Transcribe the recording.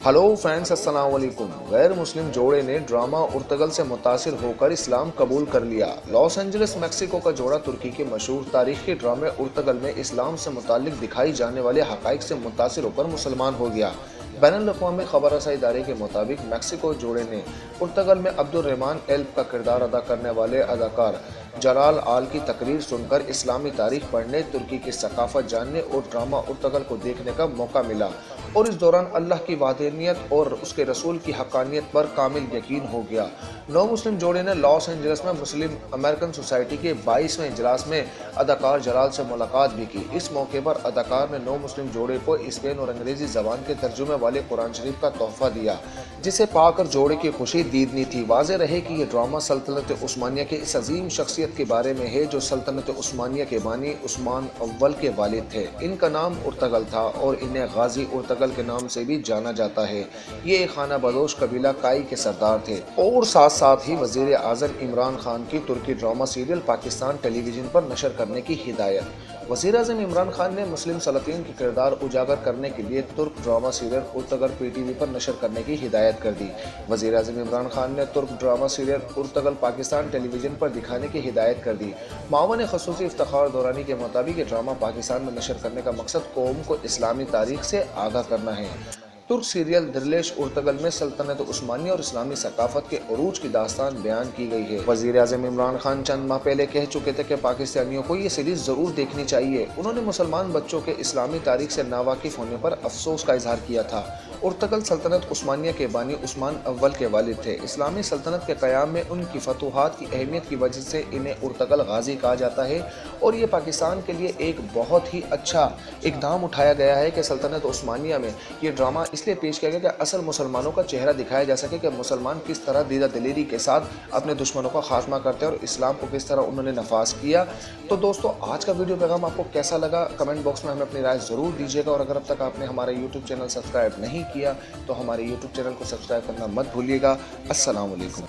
Hello friends, अस्सलाम वालेकुम। गैर मुस्लिम जोड़े ने ड्रामा उर्तगल से मुतासिर होकर इस्लाम कबूल कर लिया। लॉस एंजलिस मैक्सिको का जोड़ा तुर्की के मशहूर तारीखी ड्रामे उर्तगल में इस्लाम से मुतालिक दिखाई जाने वाले हकाइक से मुतासिर होकर मुसलमान हो गया। बैनुल अक़वामी खबर रसाई इदारे के मुताबिक मैक्सिको जोड़े ने उर्तगल में अब्दुल रहमान एल्ब का किरदार अदा करने वाले अदाकार जलाल आल की तकरीर सुनकर इस्लामी तारीख पढ़ने, तुर्की की सकाफत जानने और ड्रामा उर्तगल को देखने का मौका मिला और इस दौरान अल्लाह की वाहदानियत और उसके रसूल की हक़ानियत पर कामिल यकीन हो गया। नौ मुस्लिम जोड़े ने लॉस एंजलिस में मुस्लिम अमेरिकन सोसाइटी के 22वें इजलास में अदाकार जलाल से मुलाकात भी की। इस मौके पर अदाकार ने नौ मुस्लिम जोड़े को स्पेन और अंग्रेजी ज़बान के तर्जुमे वाले कुरान शरीफ का तोहफा दिया, जिसे पाकर जोड़े की खुशी दीदनी थी। वाज़ेह रहे कि यह ड्रामा सल्तनत उस्मानिया के इस अजीम शख्सियत के बारे में है जो सल्तनत उस्मानिया के बानी उस्मान अव्वल के वालिद थे। इनका नाम उर्तगल था और इन्हें गाजी उर्तगल के नाम से भी जाना जाता है। ये एक खाना बदोश कबीला काई के सरदार थे। और साथ साथ ही वज़ीर आज़म इमरान खान की तुर्की ड्रामा सीरियल पाकिस्तान टेलीविजन पर नशर करने की हिदायत। वज़ीर आज़म इमरान खान ने मुस्लिम सलातीन के किरदार उजागर करने के लिए तुर्क ड्रामा सीरियल उर्तगल PTV पर नशर करने की हिदायत कर दी। वज़ीर आज़म इमरान खान ने तुर्क ड्रामा सीरियल उर्तगल पाकिस्तान टेलीविजन पर दिखाने की हिदायत कर दी। मावन ख़ुसूसी इफ्तिखार दौरानी के मुताबिक ये ड्रामा पाकिस्तान में नशर करने का मकसद कौम को इस्लामी तारीख से आगाह करना है। तुर्क सीरियल दिरलेश उर्तगल में सल्तनत उस्मानिया और इस्लामी सकाफत के उरूज की दास्तान बयान की गई है। वज़ीर आज़म इमरान खान चंद माह पहले कह चुके थे कि पाकिस्तानियों को ये सीरीज़ ज़रूर देखनी चाहिए। उन्होंने मुसलमान बच्चों के इस्लामी तारीख से नावाकिफ़ होने पर अफसोस का इजहार किया था। उर्तगल सल्तनत उस्मानिया के बानी उस्मान अव्वल के वालिद थे। इस्लामी सल्तनत के क़याम में उनकी फतूहात की अहमियत की वजह से इन्हें उर्तगल गाजी कहा जाता है और ये पाकिस्तान के लिए एक बहुत ही अच्छा इक़दाम उठाया गया है कि सल्तनत उस्मानिया में ये ड्रामा इसलिए पेश किया गया कि असल मुसलमानों का चेहरा दिखाया जा सके कि मुसलमान किस तरह दीदा दिलेरी के साथ अपने दुश्मनों का खात्मा करते हैं और इस्लाम को किस तरह उन्होंने नफाज किया। तो दोस्तों, आज का वीडियो पैगाम आपको कैसा लगा कमेंट बॉक्स में हमें अपनी राय ज़रूर दीजिएगा और अगर अब तक आपने हमारा यूट्यूब चैनल सब्सक्राइब नहीं किया तो हमारे यूट्यूब चैनल को सब्सक्राइब करना मत भूलिएगा। अस्सलाम वालेकुम।